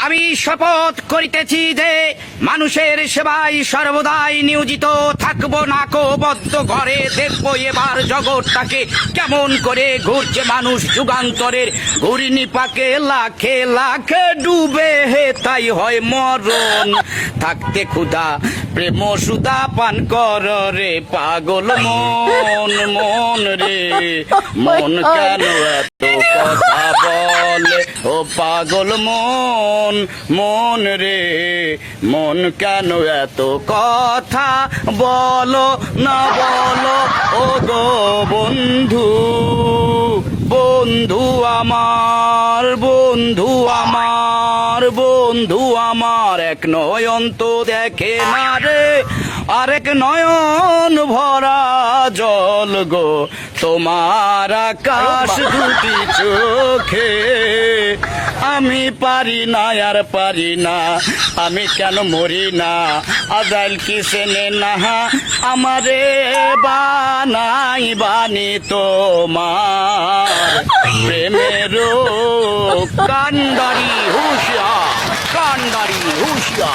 আমি শপথ করিতেছি যে মানুষের সেবায় সর্বদাই নিয়োজিত থাকবো। নাকো বদ্ধ ঘরে দেখবো এবার জগৎটাকে কেমন করে ঘুরছে মানুষ যুগান্তরের ঘূর্ণিপাকে লাখে লাখে ডুবে হে তাই হয় মরণ। থাকতে ক্ষুধা প্রেম সুধা পান কর রে পাগল মন। মন রে মন কেন এত কথা বলে ও পাগল মন। মন রে মন কেন এত কথা বলো না বলো ও গো বন্ধু। বন্ধু আমার বন্ধু আমার বন্ধু আমার এক নয়ন তো দেখে না রে আরেক নয়ন ভরা জল গো তোমার আকাশ দুটি চোখে। আমি পারি না আর পারি না আমি কেন মরি না আজাইল কি সেনে না আমারে বানাই বানি তোমার প্রেমেরও কান্ডারি হুশিয়া কান্ডারি হুশিয়া।